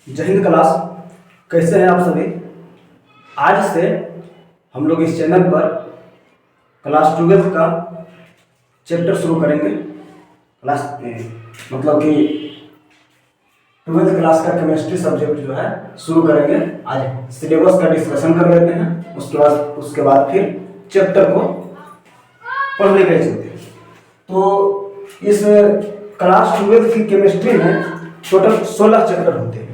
जय हिंद क्लास। कैसे हैं आप सभी। आज से हम लोग इस चैनल पर क्लास 12 का चैप्टर शुरू करेंगे। मतलब कि 12th क्लास का केमिस्ट्री सब्जेक्ट जो है शुरू करेंगे। आज सिलेबस का डिस्कशन कर लेते हैं, उसके बाद फिर चैप्टर को पढ़ने के चलते हैं। तो इस क्लास 12 की केमिस्ट्री में टोटल 16 चैप्टर होते हैं।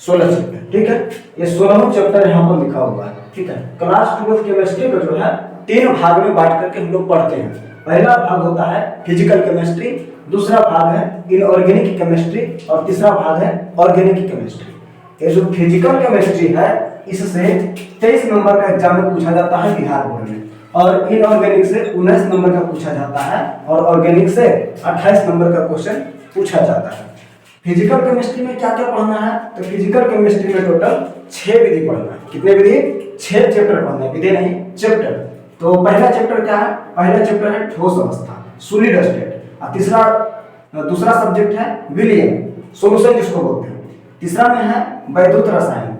16 चैप्टर, ठीक है। ये 16वां चैप्टर यहाँ पर लिखा हुआ है, ठीक है। क्लास 12 केमिस्ट्री को जो है 3 भाग में बांट करके हम लोग पढ़ते हैं। पहला भाग होता है फिजिकल केमिस्ट्री, दूसरा भाग है इनऑर्गेनिक केमिस्ट्री और तीसरा भाग है ऑर्गेनिक केमिस्ट्री। ये जो फिजिकल केमिस्ट्री है इससे 23 नंबर का एग्जाम में पूछा जाता है बिहार बोर्ड में, और इनऑर्गेनिक से 19 नंबर का पूछा जाता है, और ऑर्गेनिक से 28 नंबर का क्वेश्चन पूछा जाता है। फिजिकल केमिस्ट्री में क्या क्या पढ़ना है, तो फिजिकल केमिस्ट्री में टोटल 6 विधि पढ़ना है। कितने विधि? 6 चैप्टर पढ़ना है, विधि नहीं चैप्टर। तो पहला चैप्टर क्या है? पहला चैप्टर है ठोस अवस्था, सॉलिड स्टेट। और दूसरा सब्जेक्ट है विलियन, सॉल्यूशन जिसको बोलते हैं। तीसरा में है वैद्युत रसायन,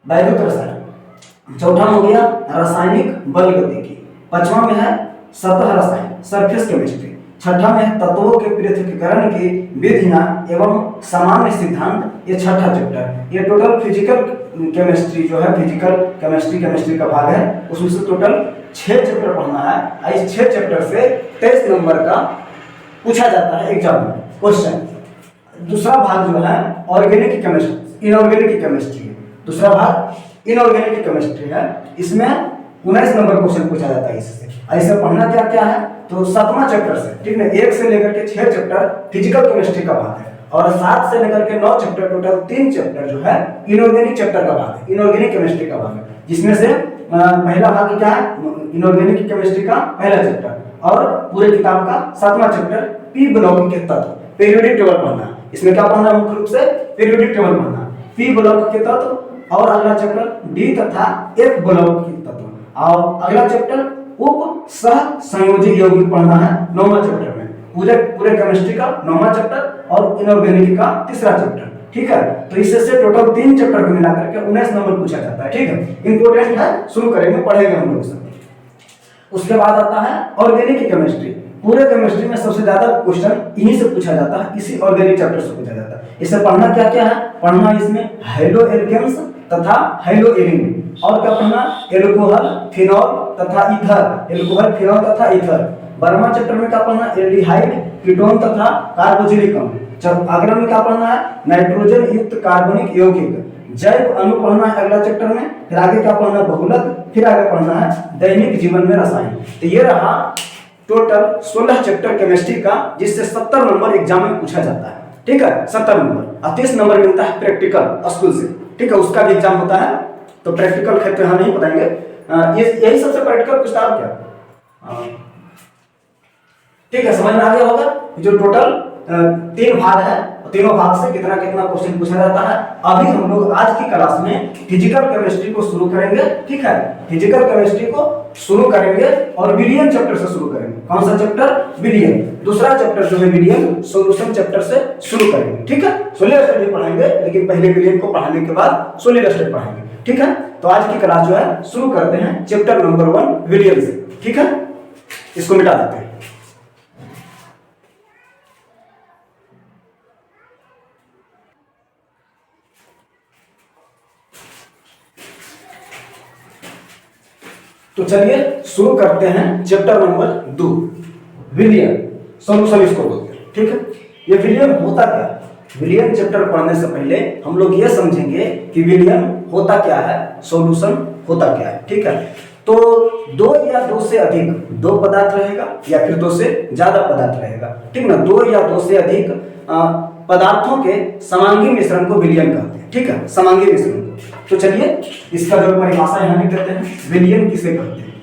वैद्युत रसायन। चौथा हो गया रासायनिक बल गतिकी। पांचवा में है सतह रसायन, सरफेस केमिस्ट्री। छठा में है तत्वों के पृथक्करण की विधियां एवं सामान्य सिद्धांत, ये छठा चैप्टर। ये टोटल फिजिकल केमिस्ट्री जो है, फिजिकल केमिस्ट्री का भाग है, उसमें से टोटल 6 चैप्टर पढ़ना है। इस 6 चैप्टर से 23 नंबर का पूछा जाता है एग्जाम में क्वेश्चन। दूसरा भाग जो है ऑर्गेनिक केमिस्ट्री, इनऑर्गेनिक केमिस्ट्री है। दूसरा भाग इनऑर्गेनिक केमिस्ट्री है, इसमें 19 नंबर क्वेश्चन पूछा जाता है इससे। ऐसे पढ़ना क्या क्या है, तो 7वां चैप्टर से, ठीक है, 1 से लेकर के 6 चैप्टर फिजिकल केमिस्ट्री का भाग है, और 7 से लेकर के 9 चैप्टर, टोटल 3 चैप्टर जो है इनऑर्गेनिक चैप्टर का भाग है, इनऑर्गेनिक केमिस्ट्री का भाग है। जिसमें से पहला भाग क्या है, इनऑर्गेनिक केमिस्ट्री का पहला चैप्टर, और पूरे किताब का 7वां चैप्टर पी ब्लॉक के तत्व, पीरियोडिक टेबल पढ़ना। इसमें क्या पढ़ना है? मुख्य रूप से पीरियोडिक टेबल पढ़ना, पी ब्लॉक के तत्व, और अगला चैप्टर डी तथा एफ ब्लॉक के तत्व, और अगला चैप्टर उप सह संयोजी यौगिक पढ़ना है 9वां चैप्टर में। पूरे केमिस्ट्री का 9वां चैप्टर और इनऑर्गेनिक का तीसरा चैप्टर, ठीक है। तो इससे टोटल 3 चैप्टर को मिला करके 19 नंबर पूछा जाता है, ठीक है। इंपॉर्टेंट है, शुरू करेंगे, पढ़ेंगे हम लोग सब। उसके बाद आता है ऑर्गेनिक केमिस्ट्री। पूरे केमिस्ट्री में सबसे ज्यादा क्वेश्चन इन्हीं से पूछा जाता है, इसी ऑर्गेनिक चैप्टर से पूछा जाता है। इसे पढ़ना क्या क्या है? पढ़ना इसमें हेलो एल्केन्स तथा हेलो एरिन, और क्या पढ़ना? एल्कोहल, फिनॉल तथा ईथर, एल्कोहल, फिनॉल तथा ईथर। 12वां चैप्टर में क्या पढ़ना? एल्डिहाइड, कीटोन तथा कार्बोक्सिलिक अम्ल। अगला में क्या पढ़ना है? नाइट्रोजन युक्त कार्बनिक यौगिक, जैव अणु पढ़ना है अगला चैप्टर में। फिर आगे क्या पढ़ना? बहुलक। फिर आगे पढ़ना है दैनिक जीवन में रसायन। तो ये रहा टोटल 16 चैप्टर केमिस्ट्री का, जिससे 70 नंबर एग्जाम में पूछा जाता है, ठीक है। 70 नंबर, और 30 नंबर मिलता है प्रैक्टिकल स्कूल से, ठीक है। उसका भी एग्जाम होता है, तो प्रैक्टिकल खैर यहाँ नहीं बताएंगे। यही सबसे प्रैक्टिकल पूछता है क्या, ठीक है। समझ में आ गया होगा। जो टोटल 3 भाग है, तीनों भाग से कितना कितना क्वेश्चन पूछा जाता है। अभी हम लोग आज की क्लास में फिजिकल केमिस्ट्री को शुरू करेंगे, ठीक है। फिजिकल केमिस्ट्री को शुरू करेंगे और विलियन चैप्टर से शुरू करेंगे। कौन सा चैप्टर? विलियन। दूसरा चैप्टर जो है विलियन सॉल्यूशन चैप्टर से शुरू करेंगे, ठीक है। सॉलिड स्टेट पढ़ाएंगे, लेकिन पहले विलियन को पढ़ाने के बाद सॉलिड स्टेट पढ़ाएंगे, ठीक है। तो आज की क्लास जो है शुरू करते हैं चैप्टर नंबर 1 विलियन से, ठीक है। इसको मिटा देते हैं। तो चलिए शुरू करते हैं चैप्टर नंबर 2 विलियन सॉल्यूशन, इसको बोलते हैं, ठीक है। ये विलियन होता क्या है? विलियन चैप्टर पढ़ने से पहले हम लोग ये समझेंगे कि विलियन होता क्या है, सॉल्यूशन होता क्या है, ठीक है। तो 2 या 2 से अधिक 2 पदार्थ रहेगा, या फिर 2 से ज्यादा पदार्थ रहेगा, ठीक ना। 2 या 2 से अधिक पदार्थों के समांगी मिश्रण को विलियन कहते हैं, ठीक है, समांगी मिश्रण को। तो चलिए इसका जो परिभाषा यहाँ लिख देते हैं, विलियन किसे कहते हैं।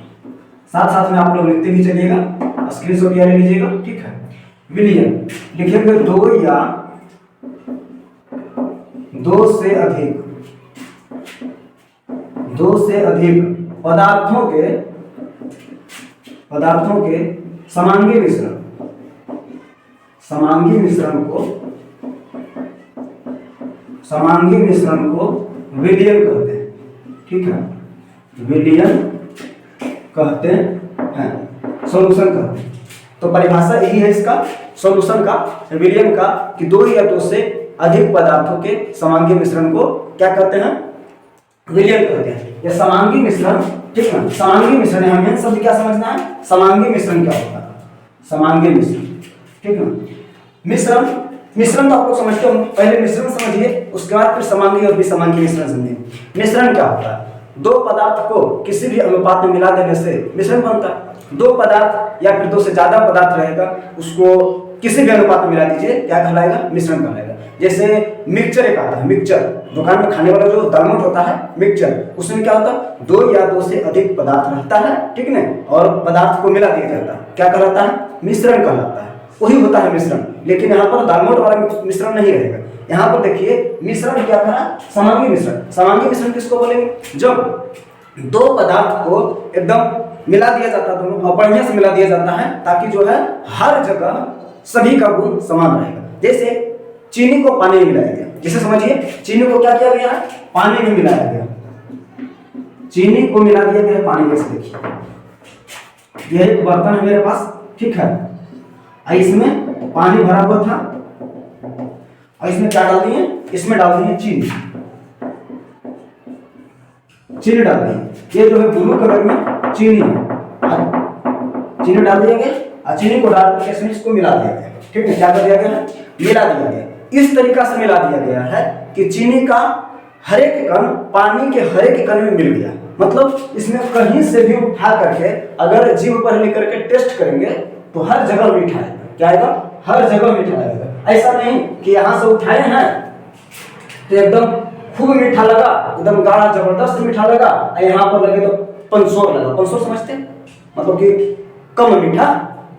साथ साथ में आप लोग लिखते भी चलिएगा, स्क्रीनशॉट ले लीजिएगा, ठीक है। विलियन लिखेंगे 2 या 2 से अधिक पदार्थों के समांगी मिश्रण को समांगी मिश्रण को विलयन कहते हैं, ठीक है, विलयन कहते हैं, सॉल्यूशन कहते हैं। तो परिभाषा यही है इसका सॉल्यूशन का, विलयन का, कि दो या दो से अधिक पदार्थों के समांगी मिश्रण को क्या कहते हैं, विलयन कहते हैं। ये समांगी मिश्रण, ठीक है, समांगी मिश्रण हमें सब क्या समझना है, समांगी मिश्रण क्या होता है, समांगी मिश्रण, ठीक है। मिश्रण तो आप लोग समझते हो, पहले मिश्रण समझिए, उसके बाद फिर समांगी और विसमांगी मिश्रण समझिए। मिश्रण क्या होता है, दो पदार्थ को किसी भी अनुपात में मिला देने से मिश्रण बनता है। दो पदार्थ या फिर दो से ज्यादा पदार्थ रहेगा, उसको किसी भी अनुपात में मिला दीजिए, क्या कहलाएगा, मिश्रण कहलाएगा। जैसे मिक्सचर एक आता है, मिक्सचर दुकान में खाने वाला जो दालमोट होता है मिक्सचर, उसमें क्या होता है, दो या दो से अधिक पदार्थ रहता है, ठीक है, और पदार्थ को मिला दिया जाता है, क्या कहलाता है, मिश्रण कहलाता है, वही होता है मिश्रण। लेकिन यहाँ पर दालमोट वाला मिश्रण नहीं रहेगा। यहाँ पर देखिए मिश्रण क्या करा, समांगी मिश्रण। समांगी मिश्रण किसको बोलेंगे, जब दो पदार्थ को एकदम मिला दिया जाता है, दोनों और बढ़िया से मिला दिया जाता है, ताकि जो है हर जगह सभी का गुण समान रहेगा। जैसे चीनी को पानी में मिलाया गया, जैसे समझिए चीनी को क्या किया गया है, पानी में मिलाया गया, चीनी को मिला दिया गया है पानी में। से देखिए यह एक बर्तन है मेरे पास, ठीक है, इसमें पानी भरा हुआ था और इसमें क्या डाल दिए, इसमें डाल दिए चीनी, चीनी डाल दी। ये जो है ब्लू कलर में चीनी है, चीनी डाल दिया गया और चीनी को डाल करके इसमें इसको मिला दिया गया, ठीक है, क्या कर दिया गया, मिला दिया गया। इस तरीका से मिला दिया गया है कि चीनी का हर एक कण पानी के हर एक कण में मिल गया। मतलब इसमें कहीं से भी उठा करके अगर जीभ पर लेकर के टेस्ट करेंगे तो हर जगह मीठा है, क्या आएगा, हर जगह मीठा लगेगा। ऐसा नहीं कि यहाँ से उठाए हैं तो एकदम खूब मीठा लगा, एकदम गाढ़ा जबरदस्त मीठा लगा, यहाँ पर लगे तो पंचोर लगा। पंचोर समझते हैं, मतलब कि कम मीठा,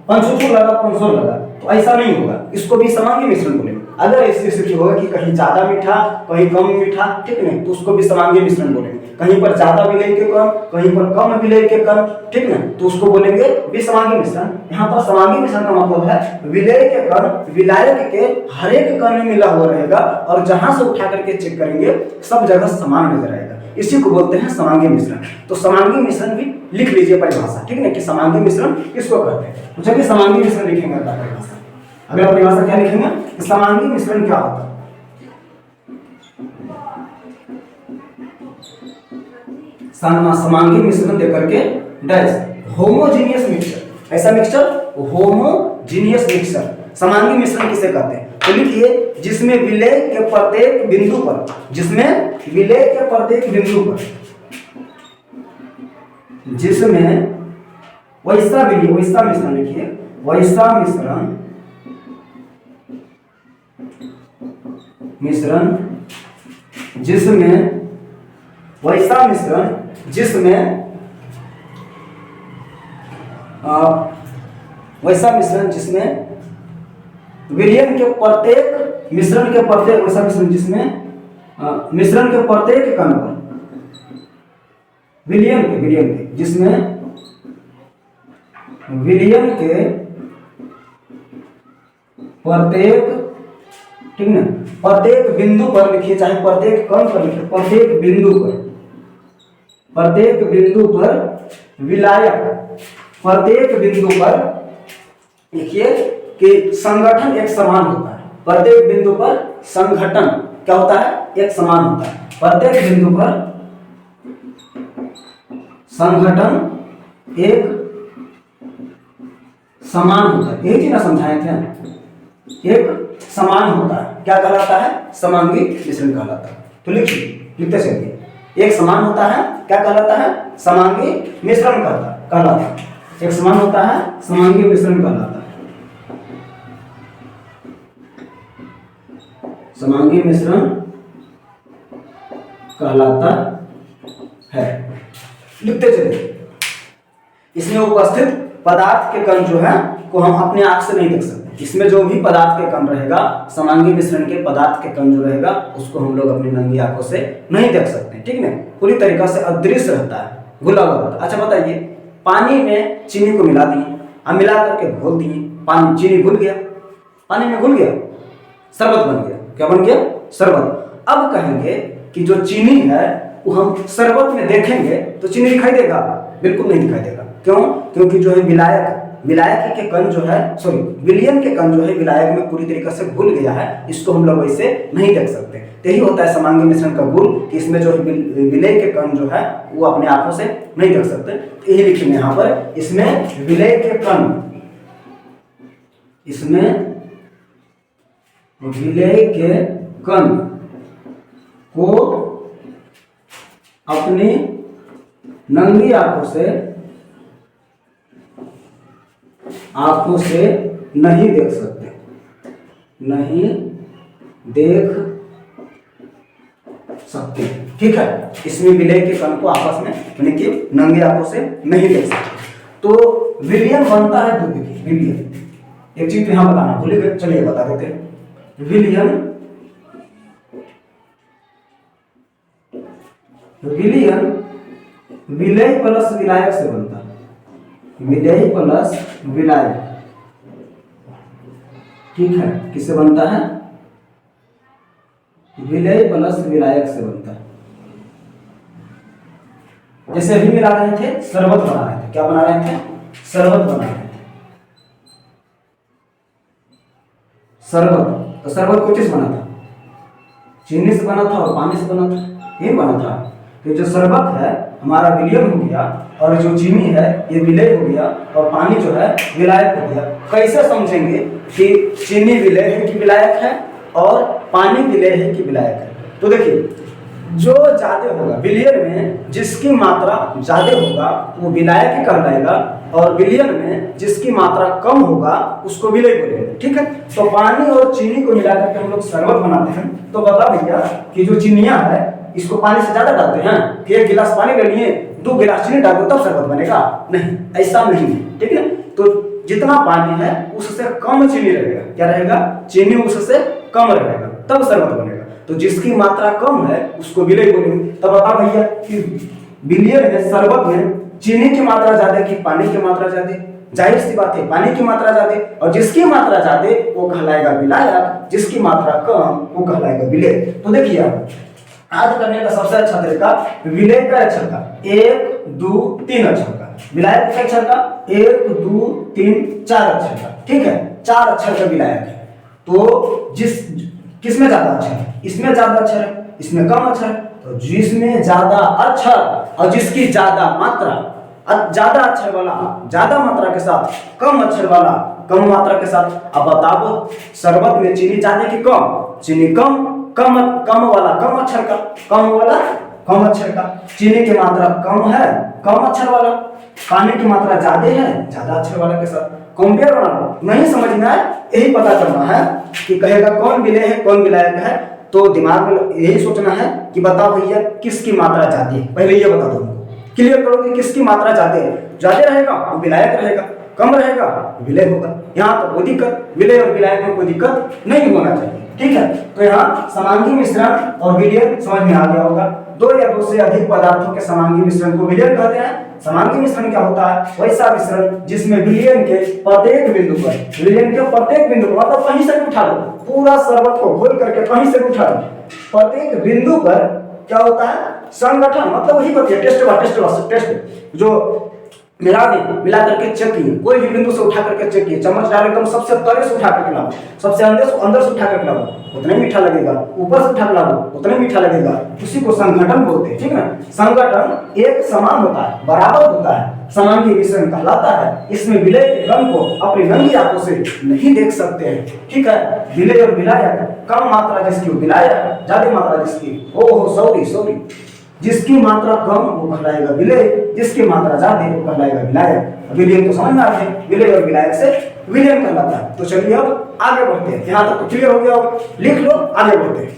पंचोर लगा, पंचोर लगा, तो ऐसा नहीं होगा। इसको भी समांगी मिश्रण बोलेंगे। अगर ऐसी स्थिति होगा कि कहीं ज्यादा मीठा कहीं कम मीठा, ठीक है, तो उसको भी समांगी मिश्रण बोलेंगे। कहीं पर ज्यादा विलय के कण, कहीं पर कम विलय के कण, ठीक है, तो उसको बोलेंगे विसमांगी मिश्रण। यहाँ पर समांगी मिश्रण का मतलब है विलय के कण विलायक के हर एक कण में मिला हुआ रहेगा और जहां से उठा करके चेक करेंगे सब जगह समान नजर आएगा। इसी को बोलते हैं समांगी मिश्रण। तो समांगी मिश्रण भी लिख लीजिए परिभाषा, ठीक है, कि समांगी मिश्रण किसको कहते हैं। तो चलिए समांगी मिश्रण लिखेंगे परिभाषा। अगला परिभाषा क्या लिखेंगे, समांगी मिश्रण क्या होता है। समांगी मिश्रण देकर के डैश होमोजीनियस मिक्सचर, ऐसा मिक्सचर होमोजीनियस मिक्सचर समांगी मिश्रण किसे कहते हैं। तो लिखिए जिसमें विलय के प्रत्येक बिंदु पर, जिसमें विलय के प्रत्येक बिंदु पर, जिसमें वैसा विलय, वैसा मिश्रण लिखिए, वैसा मिश्रण जिसमें वैसा मिश्रण जिसमें वैसा मिश्रण जिसमें विलयन के प्रत्येक मिश्रण के प्रत्येक, वैसा मिश्रण जिसमें मिश्रण के प्रत्येक कण पर विलयन के जिसमें विलयन के प्रत्येक, ठीक है, प्रत्येक बिंदु पर लिखिए, चाहे प्रत्येक कण पर लिखिए, प्रत्येक बिंदु पर विलायक, प्रत्येक बिंदु पर लिखिए कि संगठन एक समान होता है। प्रत्येक बिंदु पर संगठन क्या होता है, एक समान होता है। प्रत्येक बिंदु पर संगठन एक समान होता है। यही चीज ना समझाए थे, एक समान होता है, क्या कहलाता है, समांगी मिश्रण कहलाता है। तो लिखते चलिए, एक समान होता है, क्या कहलाता है, समांगी मिश्रण कहलाता है। एक समान होता है, समांगी मिश्रण कहलाता है। समांगी मिश्रण कहलाता है। लिखते चलिए, इसमें उपस्थित पदार्थ के कण जो है को हम अपने आंख से नहीं देख सकते। इसमें जो भी पदार्थ के कण रहेगा, समांगी मिश्रण के पदार्थ के कण जो रहेगा उसको हम लोग अपनी नंगी आंखों से नहीं देख सकते, ठीक है, पूरी तरीका से अदृश्य रहता है, घुला हुआ रहता है। अच्छा बताइए, पानी में चीनी को मिला दिए, हम मिला करके घोल दिए, पानी चीनी घुल गया, पानी में घुल गया, शरबत बन गया। क्या बन गया, शरबत। अब कहेंगे कि जो चीनी है वो हम शरबत में देखेंगे तो चीनी दिखाई देगा? बिल्कुल नहीं दिखाई देगा। क्यों? क्योंकि जो है विलायक के कण जो है, सॉरी, विलयन के कण जो है विलायक में पूरी तरीके से घुल गया है, इसको हम लोग वैसे नहीं देख सकते। यही होता है समांगी मिश्रण का गुण कि इसमें जो विलय के कण जो है वो अपने आंखों से नहीं देख सकते। यही लिखेंगे यहाँ पर, इसमें विलय के कण, इसमें विलय के कण को अपनी नंगी आंखों से नहीं देख सकते, नहीं देख सकते। ठीक है, इसमें विलय के कण को आपस में यानी कि नंगी आंखों से नहीं देख सकते। तो विलयन बनता है दूध की, विलयन, एक चीज यहां बताना भूल गए, चलिए बता देते हैं। विलयन विलय प्लस विलायक से बनता है, विलय प्लस विलायक। ठीक है, किससे बनता है? विलय प्लस विलायक से बनता है। जैसे अभी मिला रहे थे, शरबत बना रहे थे, क्या बना रहे थे? शरबत बना रहे थे। शरबत, तो शरबत किस बना था? चीनी से बना था और पानी से बना था, ये बना था। तो जो शरबत है हमारा विलयन हो गया, और जो चीनी है ये विलय हो गया, और पानी जो है विलायक हो गया। कैसे समझेंगे कि चीनी विलय है कि विलायक है और पानी विलय है कि विलायक है? तो देखिए, जो ज्यादा होगा विलयन में, जिसकी मात्रा ज्यादा होगा वो विलायक ही कहलाएगा, और विलयन में जिसकी मात्रा कम होगा उसको विलय बोलेंगे। ठीक है, तो पानी और चीनी को मिलाकर के हम लोग शरबत बनाते हैं। तो बता भैया कि जो चीनियां है इसको पानी से ज्यादा डालते हैं कि एक गिलास पानी ले लिए, 2 गिलास चीनी डाल दो तब शरबत बनेगा? नहीं, ऐसा नहीं। ठीक है, तो जितना पानी है उससे कम चीनी रहेगा, क्या रहेगा? चीनी उससे कम रहेगा, तब शरबत बनेगा। तो जिसकी मात्रा कम है उसको विलय बोलेंगे। तब बता भैया कि विलयन में, शरबत में चीनी की मात्रा ज्यादा कि पानी की मात्रा ज्यादा? जाहिर सी बात है पानी की मात्रा ज्यादा, और जिसकी मात्रा ज्यादा वो कहलाएगा विलायक, जिसकी मात्रा कम वो कहलाएगा विलय। तो देखिए आज करने का सबसे अच्छा तरीका विलय का अक्षर का 1 2 3 अक्षर का, विलायक का अक्षर का 1 2 3 4 अक्षर का। ठीक है, 4 अक्षर का विलायक है। तो किसमें ज्यादा अक्षर है? इसमें ज्यादा अक्षर है, इसमें कम अक्षर है। तो जिसमें ज्यादा अक्षर और जिसकी ज्यादा मात्रा, ज्यादा अक्षर वाला ज्यादा मात्रा के साथ, कम अक्षर वाला कम मात्रा के साथ। अब बताओ शरबत में चीनी ज्यादा कि कम? चीनी कम वाला कम अक्षर का, कम वाला कम अक्षर का। चीनी की मात्रा कम है, कम अक्षर वाला। पानी की मात्रा ज्यादा है, ज्यादा अक्षर वाला के साथ। कंपेयर बनाना नहीं समझ में आए, यही पता करना है कि कहेगा कौन विलय है कौन विलायक है। तो दिमाग में यही सोचना है कि बताओ भैया किसकी मात्रा ज्यादा है, पहले ये बता दो, क्लियर करो कि किसकी मात्रा ज्यादा है। ज्यादा रहेगा वो विलायक रहेगा, कम रहेगा विलय होगा। यहाँ तो कोई दिक्कत, विलय और विलायक में कोई दिक्कत नहीं होना चाहिए। ठीक है, तो यहाँ समांगी मिश्रण और विलयन समझ में आ गया होगा। 2 या 2 से अधिक पदार्थों के समांगी मिश्रण को विलयन कहते हैं। समांगी मिश्रण क्या होता है? वैसा मिश्रण जिसमें विलयन के प्रत्येक बिंदु पर, मतलब कहीं से भी उठा लो, पूरा शरबत को घोल करके कहीं से भी उठा लो, प्रत्येक बिंदु पर क्या होता है? संगठन, मतलब वही बताइए, टेस्ट जो मिला करके चेक किए, कोई भी बिंदु से उठा करके चेक किए, चम्मच डाल एकदम सबसे तले से उठा करके लाओ, सबसे अंदर से उठा करके लाओ, उतना ही मीठा लगेगा। ऊपर से उठा लाओ उतना ही मीठा लगेगा। उसी को संगठन बोलते हैं। ठीक है, संगठन एक समान होता है, बराबर होता है, समांगी मिश्रण कहलाता है। इसमें विलय के रंग को अपनी नंगी आंखों से नहीं देख सकते हैं। ठीक है, विलय और विलायक, कम मात्रा जिसकी विलायक, ज्यादा मात्रा जिसकी सॉरी जिसकी मात्रा कम वो कहलाएगा विलय, जिसकी मात्रा ज्यादा वो कहलाएगा विलायक। विलयन तो समझ में आते हैं, विलय और विलायक से विलयन कहलाता है। तो चलिए अब आगे बढ़ते हैं। यहां तक तो क्लियर हो गया होगा, लिख लो, आगे बढ़ते हैं।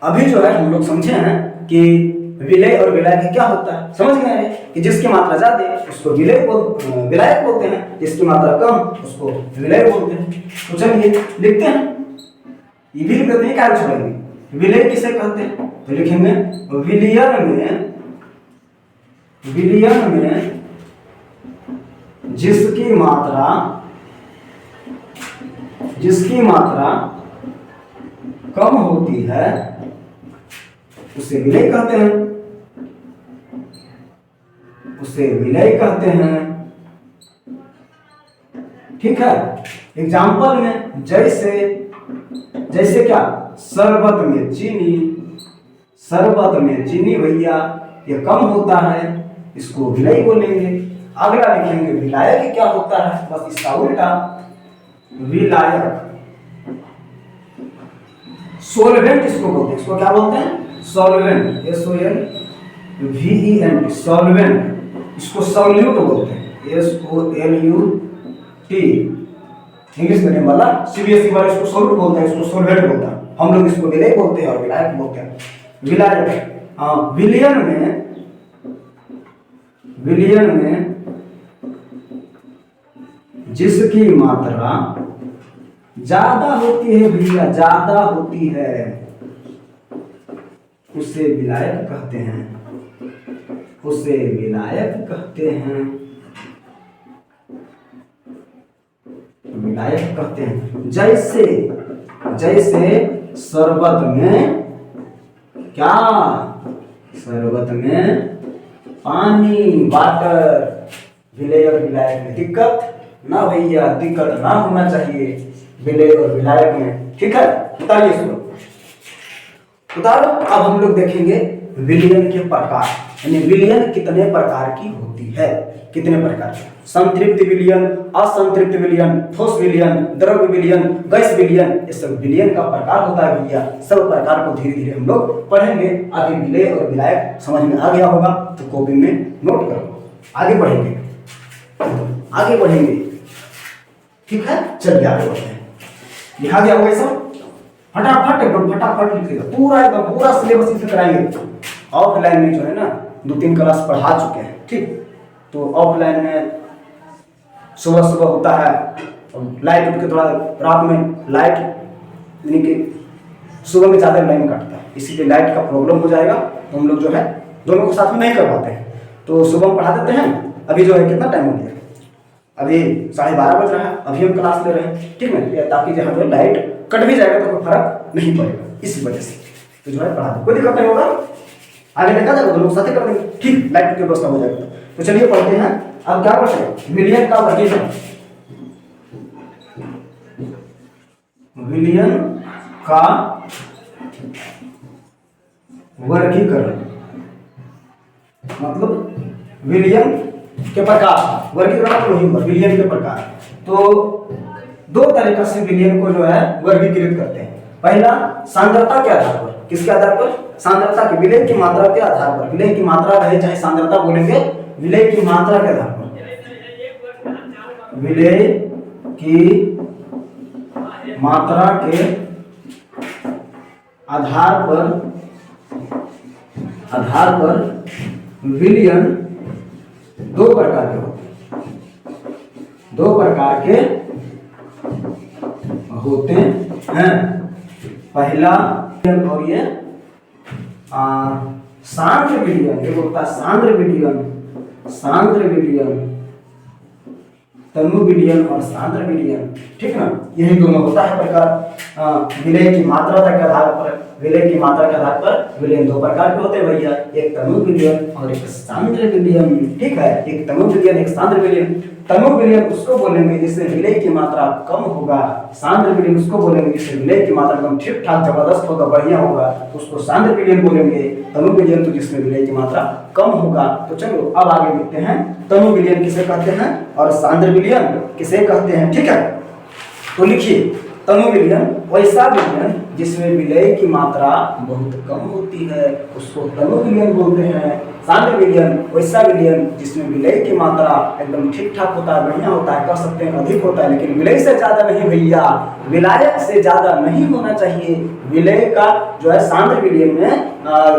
अभी जो है हम लोग समझे हैं कि विलय और विलायक क्या होता है, समझ गए हैं कि जिसकी मात्रा ज्यादा उसको विलायक बोलते हैं, जिसकी मात्रा कम उसको विलय बोलते हैं। तो चलिए लिखते हैं, ये भी लिख देते हैं, क्या छोड़ेंगे। विलय किसे कहते हैं? तो लिखेंगे विलयन में जिसकी मात्रा कम होती है उसे विलय कहते हैं, ठीक है। एग्जाम्पल में जैसे क्या, शरबत में चीनी भैया ये कम होता है, इसको विलय बोलेंगे। अगला लिखेंगे विलायक क्या होता है, बस इसका उल्टा विलायक। सोलवेंट इसको बोलते हैं, इसको क्या बोलते हैं, सॉल्वेंट, SOLVENT, सॉल्वेंट। इसको सॉल्यूट बोलते हैं, SOLUT। इंग्लिश मीडियम वाला CBSE वाला इसको सॉल्यूट बोलता है, इसको सोलवेंट बोलता है। हम लोग इसको विलय बोलते हैं और विलायक बोलते हैं। विलायक विलयन में जिसकी मात्रा ज्यादा होती है भैया, ज्यादा होती है, उसे विलायक कहते हैं, विलायक कहते हैं। जैसे शरबत में पानी, वाटर। विलय और विलायक में दिक्कत ना भैया, दिक्कत ना होना चाहिए विलय और विलायक में, ठीक है। उतारिए इसको, उतारो। अब हम लोग देखेंगे विलयन के प्रकार, यानी विलयन कितने प्रकार की होती है, कितने प्रकार की। संतृप्त विलयन, असंतृप्त विलयन, ठोस विलयन, द्रव विलयन, गैस विलयन, ये सब विलयन का प्रकार होता है भैया। सब प्रकार को धीरे धीरे हम लोग पढ़ेंगे। अभी विलय और विलायक समझ में आ गया होगा तो कॉपी में नोट करो। आगे बढ़ेंगे, ठीक है। चलिए आगे बढ़ते हैं। लिखा गया होगा सब, फटाफट लिखिएगा, पूरा सिलेबस इसे कराएंगे। ऑफलाइन में जो है ना 2-3 क्लास पढ़ा चुके हैं, ठीक। तो ऑफलाइन में सुबह होता है, लाइट उठ के थोड़ा रात में लाइट, यानी कि सुबह में ज़्यादा लाइन काटता है, इसीलिए लाइट का प्रॉब्लम हो जाएगा। तो हम लोग जो है दोनों को साथ में नहीं कर पाते हैं, तो सुबह में पढ़ा देते हैं। अभी जो है कितना टाइम हो गया, अभी 12:30 बज रहा है, अभी हम क्लास ले रहे हैं, ठीक है, ताकि जहाँ जो लाइट कट भी जाएगा तो कोई फर्क नहीं पड़ेगा, इसी वजह से तो जो है पढ़ा दो, कोई दिक्कत नहीं होगा। आगे देखा जाएगा, दोनों साथ ही कर देंगे, ठीक। लाइट की व्यवस्था हो जाएगी। तो चलिए पढ़ते हैं। अब क्या पढ़ते, विलयन का वर्गीकरण। विलयन का वर्गीकरण मतलब विलयन के प्रकार, वर्गीकरण विलयन के प्रकार। तो 2 तरीका से विलयन को जो है वर्गीकृत करते हैं। पहला, सांद्रता के आधार पर। किसके आधार पर, सांद्रता की, विलय की मात्रा के आधार पर। विलय की मात्रा रहे चाहे सांद्रता बोलेंगे, विलय की मात्रा के आधार पर, विलय की मात्रा के आधार पर विलयन 2 प्रकार के होते हैं, 2 प्रकार के होते हैं। पहला और ये सांद्र विलयन, ये होता है सांद्र विलयन, तनु विलयन और सांद्र विलयन, ठीक ना। यही दोनों होता है प्रकार। विलय की मात्रा के आधार पर, विलयन 2 प्रकार के होते हैं भैया, एक तनु विलयन और एक सांद्र विलयन, ठीक है। एक तनु विलयन, एक सांद्र विलयन। तनु विलयन उसको बोलेंगे जिससे विलय की मात्रा कम होगा, सांद्र विलयन उसको बोलेंगे जिससे विलय की मात्रा एकदम ठीक ठाक जबरदस्त होगा, बढ़िया होगा, उसको सांद्र विलयन बोलेंगे। तनु विलयन तो जिसमें विलय की मात्रा कम होगा। तो चलो अब आगे देखते हैं, तनु विलयन किसे कहते हैं और सांद्र विलयन किसे कहते हैं, ठीक है। तो लिखिए, तनु विलयन वैसा विलयन जिसमें विलय की मात्रा बहुत कम होती है, उसको तनु विलयन बोलते हैं। सांद्र विलयन वैसा विलयन जिसमें विलय की मात्रा एकदम ठीक ठाक होता है, बढ़िया होता है, कह सकते हैं अधिक होता है, लेकिन विलय से ज्यादा नहीं भैया, विलायक से ज्यादा नहीं होना चाहिए। विलय का जो है सांद्र विलयन में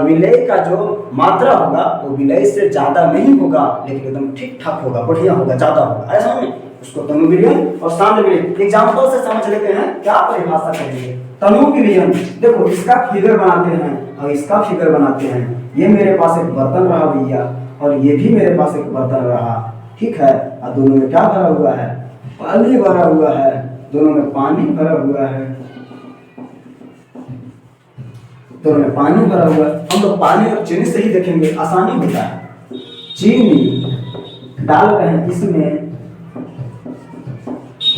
विलय का जो मात्रा होगा वो विलय से ज्यादा नहीं होगा, लेकिन एकदम ठीक ठाक होगा, बढ़िया होगा, ज्यादा होगा, ऐसा नहीं। उसको तनु विलयन और सांद्र विलयन एग्जाम्पल से समझ लेते हैं, क्या परिभाषा करेंगे। तनु विलयन, देखो इसका फिगर बनाते हैं और इसका फिगर बनाते हैं। ये मेरे पास एक बर्तन रहा भैया और ये भी मेरे पास एक बर्तन रहा, ठीक है। और दोनों में क्या भरा हुआ है, पानी भरा हुआ है, दोनों में पानी भरा हुआ है, दोनों में पानी भरा हुआ है। हम लोग पानी और चीनी से ही देखेंगे, आसानी होता है। चीनी डाल रहे हैं इसमें,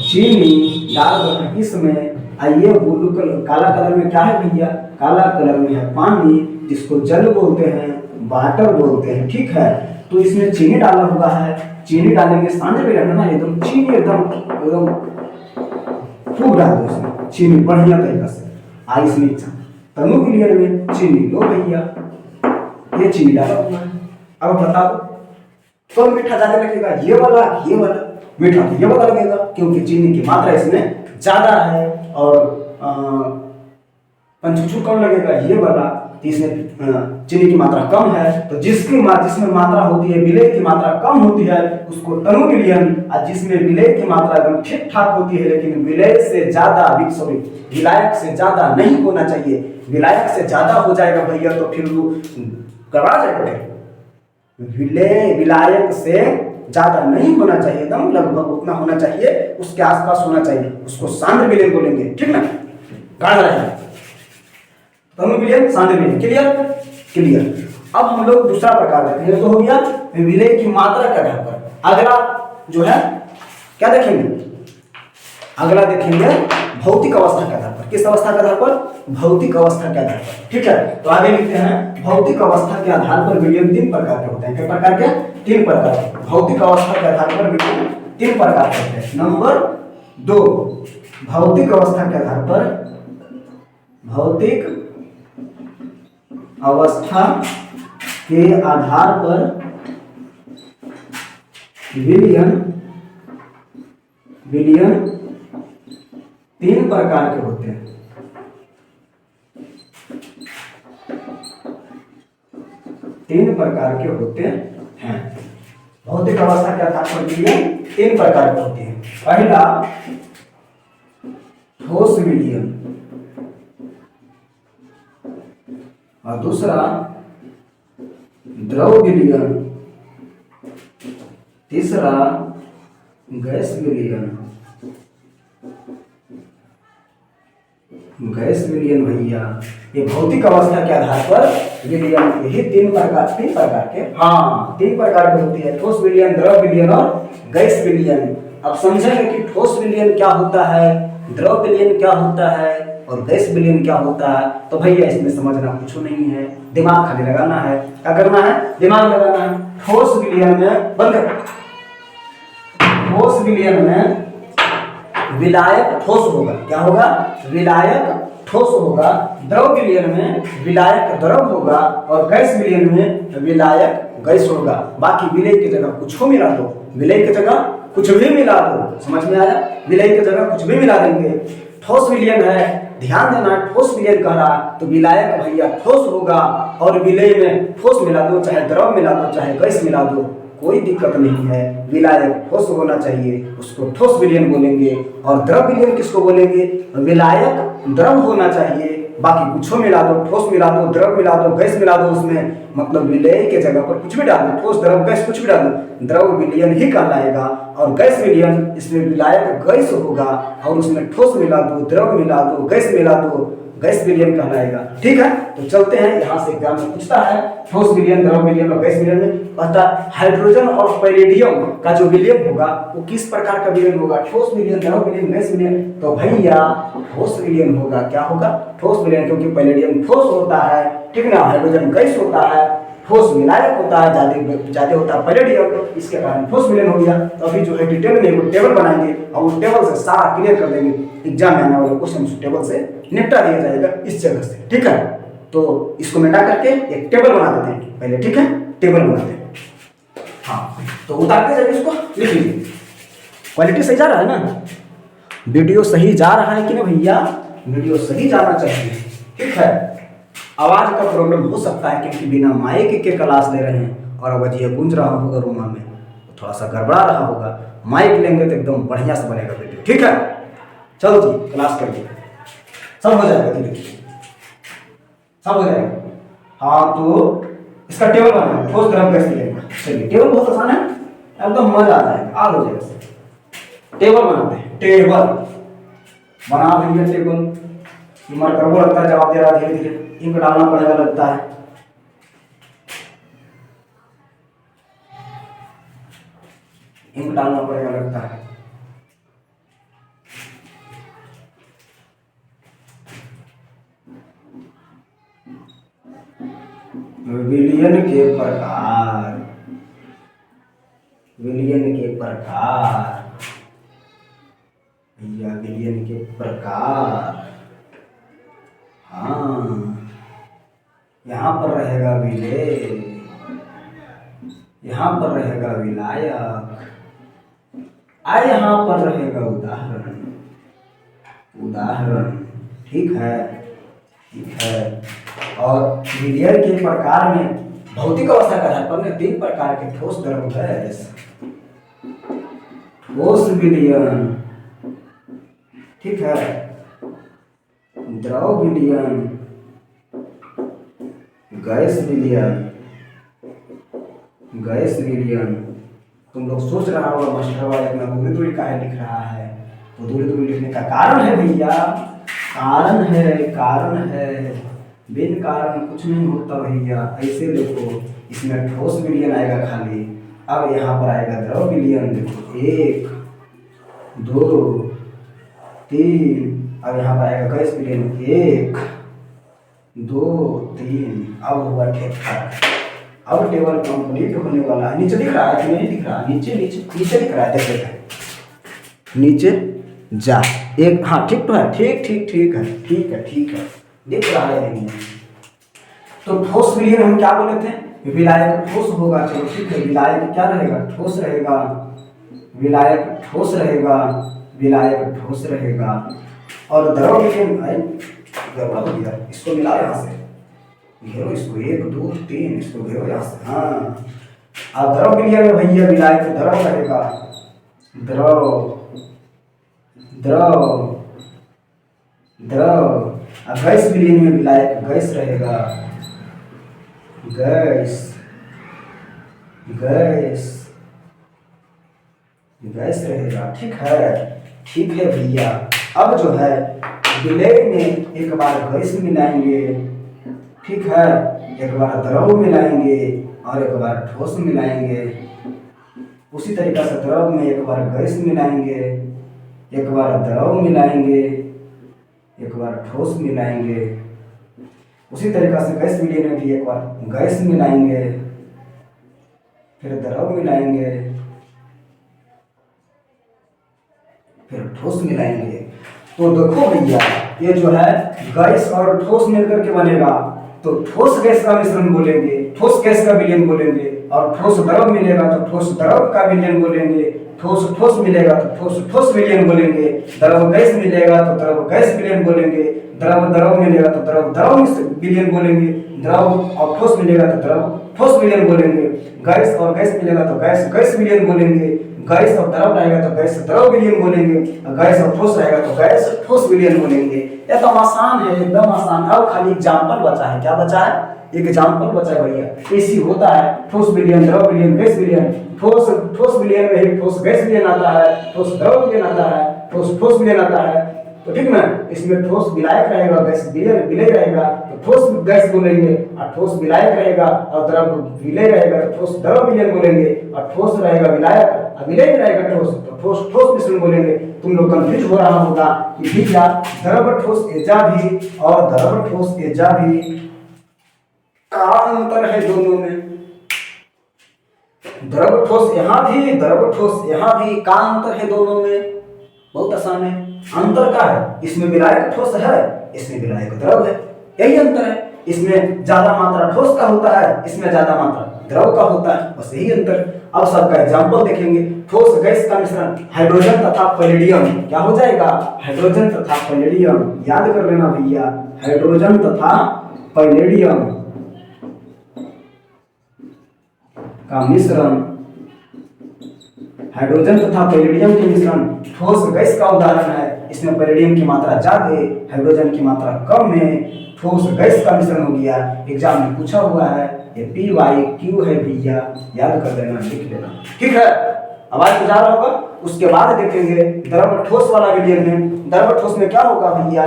चीनी डाल रहे हैं इसमें, आइए ब्लू कलर, काला कलर में क्या है भैया, काला कलर में है पानी, जिसको जल बोलते हैं, वाटर बोलते हैं, ठीक है। तो इसमें चीनी डाला हुआ है, चीनी डालेंगे, सांझे भी रहना ना, एकदम चीनी एकदम एकदम खूब डाल दो इसमें चीनी बढ़िया तरीका से। आइस में तनु क्लियर में चीनी लो भैया, ये चीनी डाला हुआ है। अब बता दो कौन मीठा ज्यादा लगेगा, ये वाला मीठा तो ये वाला लगेगा, क्योंकि चीनी की मात्रा इसमें ज्यादा है। और पंचुचू कौन लगेगा, ये वाला, इसमें चीनी की मात्रा कम है। तो जिसमें मात्रा होती है, विलेय की मात्रा कम होती है, उसको तनु विलयन, और जिसमें विलेय की मात्रा एकदम ठीक ठाक होती है, लेकिन विलेय से ज्यादा, विलायक से ज्यादा नहीं होना चाहिए। विलायक से ज्यादा हो जाएगा भैया तो फिर वो गड़बड़ा जाएगा। विलायक से ज्यादा नहीं होना चाहिए, एकदम लगभग उतना होना चाहिए, उसके आसपास होना चाहिए, उसको सांद्र विलयन बोलेंगे, ठीक ना। गाढ़ा रहेगा तनु विलयन, सांद्र विलयन, क्लियर। अब हम लोग दूसरा प्रकार देखेंगे, तो हो गया विलेय की मात्रा के आधार पर। अगला जो है क्या देखेंगे, अगला देखेंगे भौतिक अवस्था के आधार पर। किस अवस्था के आधार पर, भौतिक अवस्था के आधार पर, ठीक है। तो आगे लिखते हैं, भौतिक अवस्था के आधार पर विलयन 3 प्रकार के होते हैं। कितने प्रकार के, 3 प्रकार के। भौतिक अवस्था के आधार पर विलयन 3 प्रकार के होते हैं। नंबर 2, भौतिक अवस्था के आधार पर, भौतिक अवस्था के आधार पर विलयन 3 प्रकार के होते हैं। 3 प्रकार के होते हैं। भौतिक अवस्था के आधार पर विलयन 3 प्रकार के होते हैं। पहला ठोस विलयन, और दूसरा द्रव विलयन, तीसरा गैस विलयन। गैस विलयन भैया, ये भौतिक अवस्था के आधार पर विलयन, यही 3 प्रकार के, हाँ 3 प्रकार के होती है। ठोस विलयन, द्रव विलयन और गैस विलयन। अब समझेंगे कि ठोस विलयन क्या होता है, द्रव विलयन क्या होता है और गैस विलयन क्या होता है। तो भैया इसमें समझना कुछ नहीं है, दिमाग खाली लगाना है। क्या करना है, दिमाग लगाना है। ठोस विलयन में बंद, ठोस विलयन में विलायक ठोस होगा, क्या होगा, विलायक ठोस होगा। द्रव विलयन में विलायक द्रव होगा, और गैस विलयन में विलायक गैस होगा। बाकी विलय की जगह कुछ को मिला दो, विलय की जगह कुछ भी मिला दो, समझ में आया, विलय की जगह कुछ भी मिला देंगे। ठोस विलयन है, ध्यान देना, ठोस विलयन कह रहा है तो विलायक भैया ठोस होगा, और विलय में ठोस मिला दो, चाहे द्रव मिला दो, चाहे गैस मिला दो, कोई दिक्कत नहीं है। विलायक ठोस होना चाहिए, उसको ठोस विलयन बोलेंगे। और द्रव विलयन किसको बोलेंगे, विलायक द्रव होना चाहिए, बाकी कुछ मिला दो, ठोस मिला दो, द्रव मिला दो, गैस मिला दो, उसमें मतलब विलय के जगह पर कुछ भी डाल दो, ठोस द्रव गैस कुछ भी डाल दो, द्रव विलयन ही कहलाएगा। और गैस विलयन, इसमें विलायक गैस होगा, और उसमें ठोस मिला दो, द्रव मिला दो, गैस मिला दो, गैस विलयन कहलाएगा, ठीक है। तो चलते हैं, यहाँ से एग्जाम में पूछता है ठोस विलयन, द्रव विलयन और गैस विलयन में पता हाइड्रोजन और पैलेडियम का जो विलयन होगा वो किस प्रकार का विलयन होगा, ठोस विलयन, द्रव विलयन, गैस विलयन। तो भैया ठोस विलयन होगा, क्या होगा, ठोस विलयन, क्योंकि पैलेडियम ठोस होता है, ठीक ना, हाइड्रोजन गैस होता है, ठोस विलायक होता है, ज्यादा होता है पैलेडियम, इसके कारण ठोस विलयन हो गया। तो अभी जो है डिटेल में एक टेबल बनाएंगे, और उस टेबल से सारा क्लियर कर देंगे, एग्जाम में आने वाले क्वेश्चन उस टेबल से निपटा दिया जाएगा इस जगह से, ठीक है। तो इसको मिटा करके एक टेबल बना देते हैं पहले, ठीक है, टेबल बनाते हैं। हाँ, तो उतारते जाइए, इसको लिख लीजिए। क्वालिटी सही जा रहा है ना, वीडियो सही जा रहा है कि नहीं भैया, वीडियो सही जाना चाहिए, ठीक है। आवाज का प्रॉब्लम हो सकता है क्योंकि बिना माइक के क्लास ले रहे हैं, और आवाज ये गूंज रहा होगा रूमा में, तो थोड़ा सा गड़बड़ा रहा होगा। माइक लेंगे तो एकदम बढ़िया से बनेगा वीडियो, ठीक है। चलो जी, क्लास करिए, सब हो जाएगा, धीरे सब हो जाएगा। हाँ, तो इसका टेबल बनाना, ठोस द्रव गैस मिलेगा। चलिए, टेबल बहुत आसान है, एकदम मजा आ जाएगा, आ हो जाएगा। टेबल बनाते हैं, टेबल बना देंगे। टेबल मार्कर वो लगता है, जवाब दे रहा धीरे धीरे, इंक डालना पड़ेगा लगता है। इंक डालना पड़ेगा लगता है। विलियन के प्रकार, विलियन के प्रकार भैया, विलियन के प्रकार। हाँ, यहाँ पर रहेगा विलेय, यहाँ पर रहेगा विलायक, यहाँ पर रहेगा उदाहरण, उदाहरण। ठीक है, ठीक है। और विलियन के प्रकार में भौतिक अवस्था के आधार पर 3 प्रकार के ठोस द्रव गैस। ठोस विलियन, ठीक है, द्रव विलियन, गैस विलियन, गैस विलियन। तुम लोग सोच रहा होगा मास्टर वाला इतना दूरी दूरी काहे लिख रहा है, तो दूरी दूरी लिखने का कारण है भैया, कारण है, कारण है, बिन कारण कुछ नहीं होता भैया। ऐसे देखो, इसमें ठोस विलियन आएगा खाली, अब यहाँ पर आएगा द्रव विलियन। देखो 1 2 3, अब यहाँ पर आएगा गैस विलियन 1 2 3। अब हुआ ठीक, अब टेबल कंप्लीट होने वाला है। नीचे दिख रहा है कि नहीं दिख रहा? नीचे नीचे नीचे दिख रहा है, देखो नीचे जा एक। हाँ ठीक तो है, ठीक ठीक ठीक है, ठीक है, ठीक है, दिख रहा है नहीं। तो ठोस विलियन हम क्या बोले थे? विलायक ठोस होगा। चलो ठीक है, विलायक क्या रहेगा? ठोस रहेगा, विलायक ठोस रहेगा, विलायक ठोस रहेगा। और द्रव विलियन गड़बड़ हो गया, इसको मिला यहाँ से, घेरो इसको, 1 2 3, इसको घेरो यहाँ से। हाँ, अब द्रव विलियन में भैया विलायक द्रव रहेगा, द्रव द्रव द्रव। अब गैस विलियन में विलायक गैस रहेगा, गैस गैस गैस रहेगा। ठीक है, ठीक है भैया। अब जो है विलेय में एक बार गैस मिलाएंगे, ठीक है, एक बार द्रव मिलाएंगे और एक बार ठोस मिलाएंगे। उसी तरीक़ा से द्रव में एक बार गैस मिलाएंगे, एक बार द्रव मिलाएंगे, एक बार ठोस मिलाएंगे। उसी तरीक़ा से गैस विलियन में भी एक बार गैस मिलाएंगे, फिर द्रव मिलाएंगे, फिर ठोस मिलाएंगे। तो देखो भैया, ये जो है गैस और ठोस मिलकर के बनेगा, तो ठोस गैस का मिश्रण बोलेंगे, ठोस गैस का विलियन बोलेंगे। और ठोस द्रव मिलेगा तो ठोस द्रव का विलियन बोलेंगे, ठोस ठोस मिलेगा तो ठोस ठोस विलियन बोलेंगे। द्रव गैस मिलेगा तो द्रव गैस विलियन बोलेंगे, द्रव द्रव मिलेगा तो द्रव द्रव विलियन बोलेंगे, द्रव और ठोस मिलेगा तो द्रव ठोस विलियन बोलेंगे। गैस और गैस मिलेगा तो गैस गैस विलियन बोलेंगे, गैस और द्रव रहेगा तो गैस द्रव विलियन बोलेंगे, गैस और ठोस रहेगा तो गैस ठोस विलियन बोलेंगे। ये तो आसान है, एकदम आसान। अब खाली एग्जाम्पल बचा है। क्या बचा है? एग्जाम्पल बचा है भैया। ऐसी होता है ठोस विलियन, द्रव विलियन, गैस विलियन। ठोस ठोस विलियन में ही ठोस गैस विलियन आता है, ठोस द्रव विलियन आता है, ठोस ठोस विलियन आता है। तो ठीक ना, इसमें ठोस विलायक रहेगा, गैस विलेय रहेगा तो ठोस गैस बोलेंगे, और ठोस विलायक रहेगा और द्रव विलेय रहेगा तो ठोस द्रव विलियन बोलेंगे, और ठोस रहेगा विलायक और विलेय रहेगा ठोस, तो ठोस ठोस मिश्रण बोलेंगे। तुम लोग कंफ्यूज हो रहा होगा कि भैया द्रव ठोस एजा भी और द्रव ठोस एजा भी, क्या अंतर है दोनों में? द्रव ठोस यहाँ भी, द्रव ठोस यहाँ भी, क्या अंतर है दोनों में? बहुत आसान है। अंतर क्या है? इसमें विलायक ठोस है, इसमें विलायक द्रव है, यही अंतर है। इसमें ज्यादा मात्रा ठोस का होता है, इसमें ज्यादा मात्रा द्रव का होता है, बस यही अंतर। अब सबका एग्जाम्पल देखेंगे। ठोस गैस का मिश्रण हाइड्रोजन तथा पैलेडियम, क्या हो जाएगा? हाइड्रोजन तथा पैलेडियम। याद कर लेना भैया, हाइड्रोजन तथा पैलेडियम का मिश्रण, हाइड्रोजन तथा पैलेडियम के मिश्रण ठोस गैस का उदाहरण है। इसमें पैलेडियम की मात्रा ज्यादा, हाइड्रोजन की मात्रा कम है, ठोस गैस का मिश्रण हो गया। एग्जाम में पूछा हुआ है ये पी वाई क्यू है भैया, याद कर देना, लिख लेना, ठीक है। आवाज तो जा रहा होगा। उसके बाद देखेंगे द्रव ठोस वाला विलयन में। द्रव ठोस में क्या होगा भैया,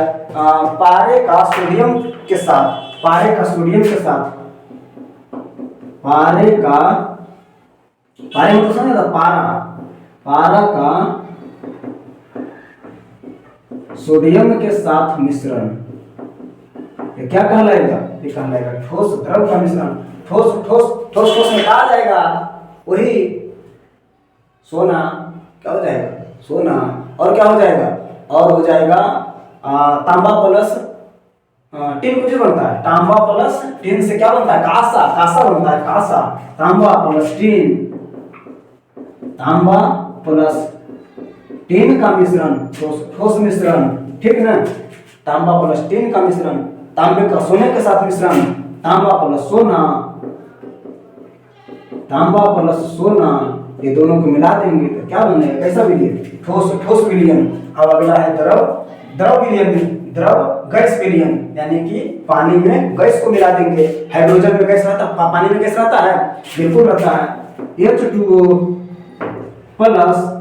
पारे का सोडियम के साथ, पारे का सोडियम के साथ, पारे का, पारे मतलब समझ था, पारा, पारा का सोडियम के साथ मिश्रण, ये क्या कहलाएगा, ये कहलाएगा ठोस द्रव का मिश्रण। ठोस ठोस ठोस ठोस में क्या आ जाएगा, वही सोना, क्या हो जाएगा, सोना, और क्या हो जाएगा, और हो जाएगा तांबा प्लस टिन, कुछ बनता है तांबा प्लस टिन से क्या बनता है, कांसा, कांसा बनता है, कांसा, तांबा प्लस टिन, तांबा प्लस टिन का मिश्रण, ठोस मिश्रण, ठीक ना। तांबा प्लस टिन का मिश्रण, तांबे का सोने के साथ मिश्रण, तांबा प्लस सोना, तांबा प्लस सोना, ये दोनों को मिला देंगे तो क्या बनेगा, कैसा विलयन, ठोस, ठोस विलयन। अब अगला है द्रव, द्रव विलयन, द्रव गैस विलयन, यानी कि पानी में गैस को मिला देंगे। हाइड्रोजन में गैस रहता, पानी में गैस रहता है, बिल्कुल रहता है। H2O प्लस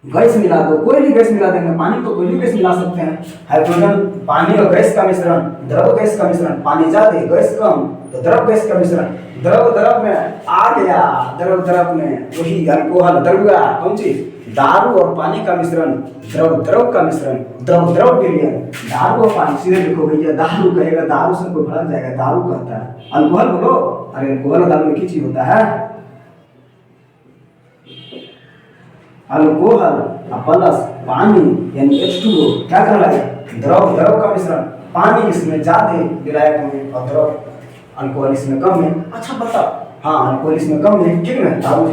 गैस मिला दो, कोई भी गैस मिला देंगे, पानी तो कोई भी गैस मिला सकते हैं। हाइड्रोजन, पानी और गैस का मिश्रण, द्रव गैस का मिश्रण, पानी ज्यादा गैस कम, तो द्रव गैस का मिश्रण। द्रव द्रव में आ गया, द्रव द्रव में वही अल्कोहल, द्रव्य कौन चीज, दारू और पानी का मिश्रण, द्रव द्रव का मिश्रण, द्रव द्रव विलयन। दारू और पानी, सीधे लिखो भैया, दारू कहेगा, दारू से कोई भड़क जाएगा, दारू कहता है, अल्कोहल बोलो, अरे अल्कोहल और दारू एक ही चीज होता है। अल्कोहल प्लस पानी यानी H2O क्या कहलाएगा, द्रव, द्रव का मिश्रण। पानी इसमें ज्यादा विलायक में और द्रव, अल्कोहल इसमें कम है। अच्छा बता, हाँ अल्कोहल इसमें कम है, ठीक है। दारू,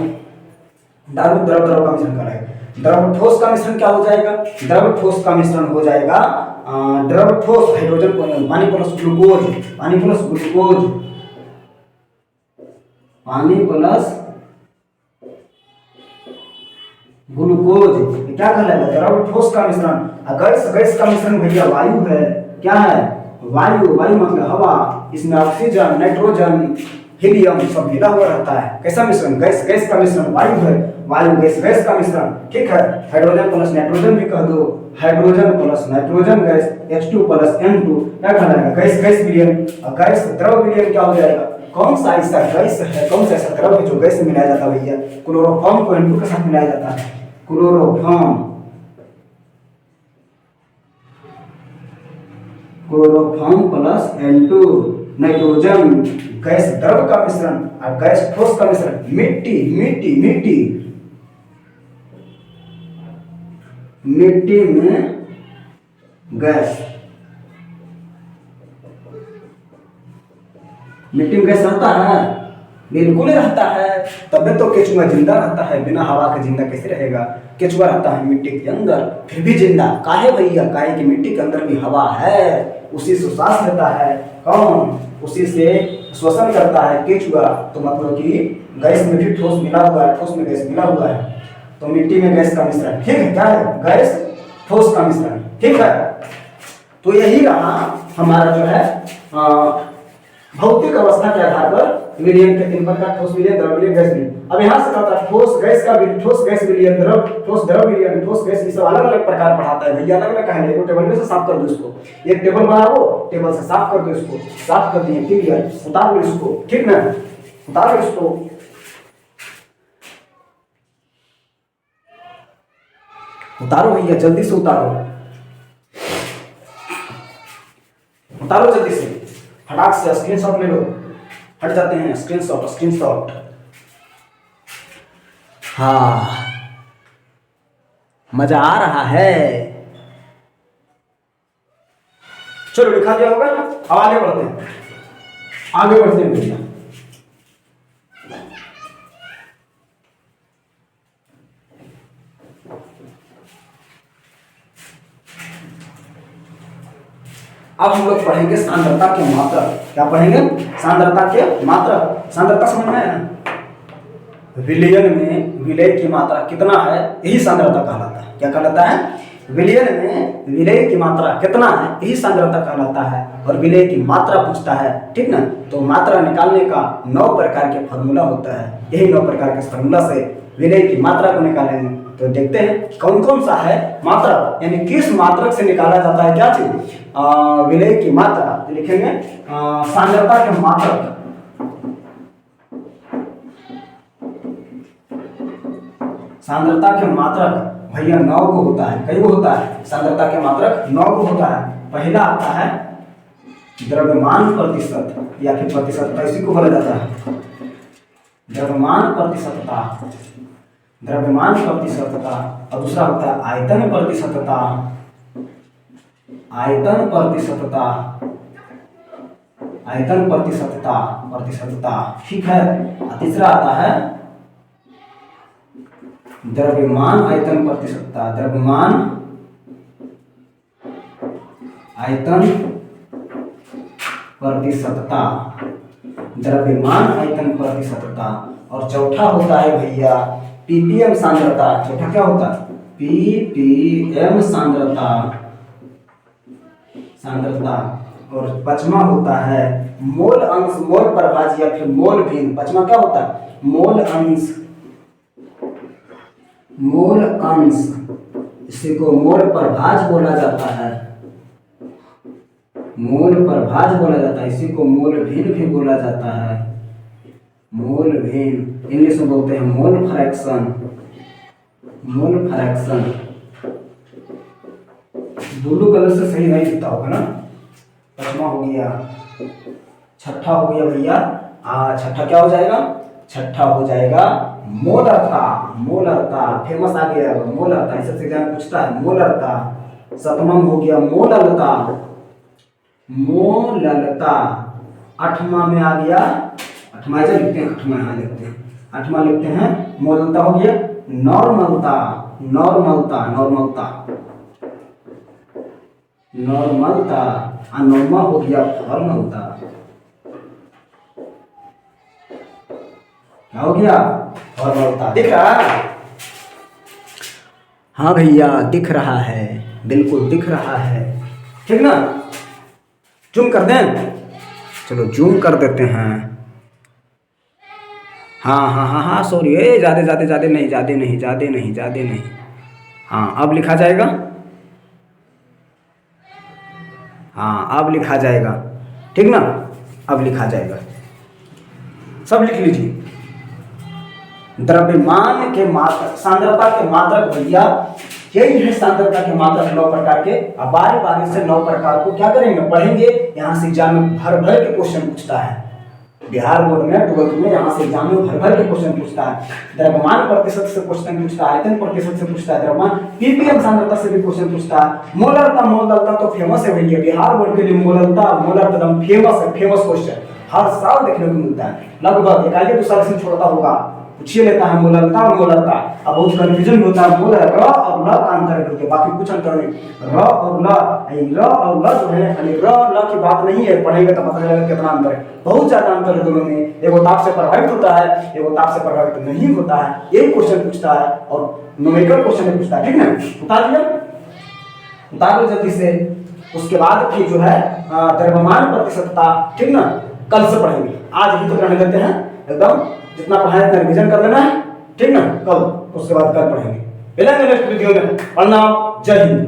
दारू द्रव, द्रव का मिश्रण कहलाएगा। द्रव ठोस का मिश्रण क्या हो जाएगा, द्रव ठोस का मिश्रण हो जाएगा द्रव ठोस, हाइड्रोजन, पानी प्लस ग्लूकोज, पानी प्लस ग्लूकोज, पानी प्लस ग्लूकोज, क्या कहलाएगा, द्रव ठोस का मिश्रण। गैस, गैस का मिश्रण भैया वायु है, क्या है, वायु, वायु मतलब हवा, इसमें ऑक्सीजन, नाइट्रोजन, हीलियम सब मिला हुआ रहता है। कैसा मिश्रण, गैस, गैस का मिश्रण, वायु है, वायु गैस, गैस का मिश्रण, ठीक है। हाइड्रोजन प्लस नाइट्रोजन भी कह दो, hydrogen plus nitrogen gas, H2 plus N2 क्या कहलाएगा, गैस, गैस विलयन। और गैस द्रव विलयन क्या हो जाएगा, कौन सा ऐसा गैस है, कौन सा ऐसा द्रव है जो गैस में मिलाया जाता है भैया, क्लोरोफॉर्म को N2 के साथ मिलाया जाता है, chloroform, chloroform plus N2, nitrogen, gas द्रव का मिश्रण और गैस ठोस का मिश्रण। मिट्टी, मिट्टी, मिट्टी, मिट्टी में गैस, मिट्टी में गैस रहता है, बिल्कुल रहता है, तब तो केचुआ जिंदा रहता है, बिना हवा के जिंदा कैसे रहेगा। केचुआ रहता है मिट्टी के अंदर, फिर भी जिंदा काहे भैया, काहे कि मिट्टी के अंदर भी हवा है, उसी से सांस लेता है, कौन, उसी से श्वसन करता है केचुआ। तो मतलब कि गैस में भी ठोस मिला हुआ है, ठोस में गैस मिला हुआ है, तो मिट्टी में गैस का मिश्रण, ठीक है, क्या है, गैस ठोस का मिश्रण, ठीक है। तो यही रहा हमारा जो है भौतिक अवस्था के आधार पर विलयन के 3 प्रकार, ठोस विलयन, द्रव विलयन, गैस विलयन। अब यहाँ से कहता है ठोस गैस का, ठोस गैस विलयन, द्रव, ठोस द्रव विलयन, ठोस गैस, ये सब अलग अलग प्रकार पढ़ाता है भैया, अलग अलग कहानी। एक टेबल में से साफ कर दो इसको, एक टेबल बनाओ, टेबल से साफ कर दो इसको, साफ कर दिए, क्लियर, उतार लो इसको, ठीक ना, उतार लो इसको, उतारो भैया, जल्दी से उतारो, उतारो जल्दी से, फटाक से स्क्रीनशॉट ले लो, हट जाते हैं, स्क्रीनशॉट, स्क्रीनशॉट, हाँ मजा आ रहा है। चलो लिखा दिया होगा, अब आगे बढ़ते हैं, आगे बढ़ते हैं भैया। अब हम लोग पढ़ेंगे सांद्रता के मात्रक। क्या पढ़ेंगे, सांद्रता के मात्रक। सांद्रता समझ में है ना, विलयन में विलय की मात्रा कितना है, यही सांद्रता कहलाता है। क्या कहलाता है, विलयन में विलय की मात्रा कितना है यही सांद्रता कहलाता है, और विलय की मात्रा पूछता है, ठीक ना। तो मात्रा निकालने का 9 प्रकार के फॉर्मूला होता है, यही 9 प्रकार के फॉर्मूला से विलय की मात्रा को निकालेंगे। तो देखते हैं कौन कौन सा है मात्रा, यानी किस मात्रक से निकाला जाता है क्या चीज, विलय की मात्रा। तो लिखेंगे सांद्रता के मात्रक, सांद्रता के मात्रक भैया 9 को होता है, कई को होता है, सांद्रता के मात्रक 9 को होता है। पहला आता है द्रव्यमान प्रतिशत या फिर प्रतिशतता, इसी को बोला जाता है द्रव्यमान प्रतिशतता, द्रव्यमान प्रतिशतता। और दूसरा होता है आयतन प्रतिशतता, आयतन प्रतिशतता, आयतन प्रतिशतता, प्रतिशतता, ठीक है। और तीसरा आता है द्रव्यमान आयतन प्रतिशतता, द्रव्यमान आयतन प्रतिशतता, द्रव्यमान आयतन प्रतिशतता। और चौथा होता है भैया पीपीएम सांद्रता। चौथा क्या होता है, पीपीएम सांद्रता, सांद्रता। और पांचवा होता है मोल अंश, मोल प्रभाज या फिर मोल भिन्न। पांचवा क्या होता है, मोल अंश, मोल अंश, इसी को मोल प्रभाज बोला जाता है, मोल प्रभाज बोला जाता है, इसी को मोल भिन्न भी बोला जाता है, मोल भिन्न। इंग्लिश में बोलते हैं mole fraction, mole fraction. Blue colour से सही नहीं दिखता होगा ना। पांचवा हो गया, छठा हो गया भैया, छठा क्या हो जाएगा, छठा हो जाएगा मोलरता, मोलरता फेमस आ गया, मोलरता इससे एग्जाम पूछता है, मोलरता। सतमम हो गया मोललता, मोललता। आठवां में आ गया, आठवां ऐसे लिखते हैं, आठवां यहाँ लिखते हैं, आठवां लिखते हैं मोललता हो गया नॉर्मलता, नॉर्मलता, नॉर्मलता, नॉर्मलता। और नौवां हो गया फॉर्मलता, क्या हो गया, फॉर्मलता। दिख रहा है, हाँ भैया दिख रहा है, बिल्कुल दिख रहा है, ठीक ना। जूम कर दें, चलो जूम कर देते हैं। हाँ हाँ हाँ हाँ सॉरी, ज़्यादा ज़्यादा ज़्यादा नहीं, ज़्यादा नहीं, ज़्यादा नहीं, ज़्यादा नहीं। हाँ अब लिखा जाएगा, हाँ अब लिखा जाएगा, ठीक ना, अब लिखा जाएगा, सब लिख लीजिए। द्रव्यमान के मात्रक, सांद्रता के मात्रक भैया यही है, सांद्रता के मात्रक 9 प्रकार के। अब बारी बारी से 9 प्रकार को क्या करेंगे, पढ़ेंगे। यहाँ से एग्जाम में भर भर के क्वेश्चन पूछता है, बिहार बोर्ड में 12th में यहाँ से एग्जाम में भर भर के क्वेश्चन पूछता है। द्रव्यमान प्रतिशत से क्वेश्चन पूछता है, आयतन प्रतिशत से पूछता है, द्रव्यमान पीपीएम सांद्रता से भी क्वेश्चन पूछता है। मोलरता, मोललता तो फेमस है भैया, बिहार बोर्ड के लिए मोलरता, मोलरता एकदम फेमस है, फेमस क्वेश्चन हर साल देखने को मिलता है, लगभग 1 साल से छोड़ता होगा, पूछिए लेता है मोललता और मोलरता। अब बहुत कंफ्यूजन भी होता है, मोल र और ल का अंतर होते, बाकी कुछ अंतर नहीं। र और ल, र और ल जो है खाली र ल की बात नहीं है, पढ़ेंगे तो पता चलेगा कितना अंतर है, बहुत ज्यादा अंतर है दोनों में। एगो ताप से प्रभावित होता है, एगो ताप से प्रभावित नहीं होता है, यही क्वेश्चन पूछता है और न्यूमेरिकल क्वेश्चन पूछता है, ठीक ना। उतार दिया, उतार लो जल्दी से। उसके बाद फिर जो है द्रव्यमान प्रतिशतता, ठीक ना, कल से पढ़ेंगे, आज ही तो पढ़ने देते हैं एकदम, जितना पढ़ाया इतना रिवीजन कर लेना है, ठीक ना। कल उसके बाद कल पढ़ेंगे, मिलेंगे नेक्स्ट वीडियो में। प्रणाम, जय हिंद।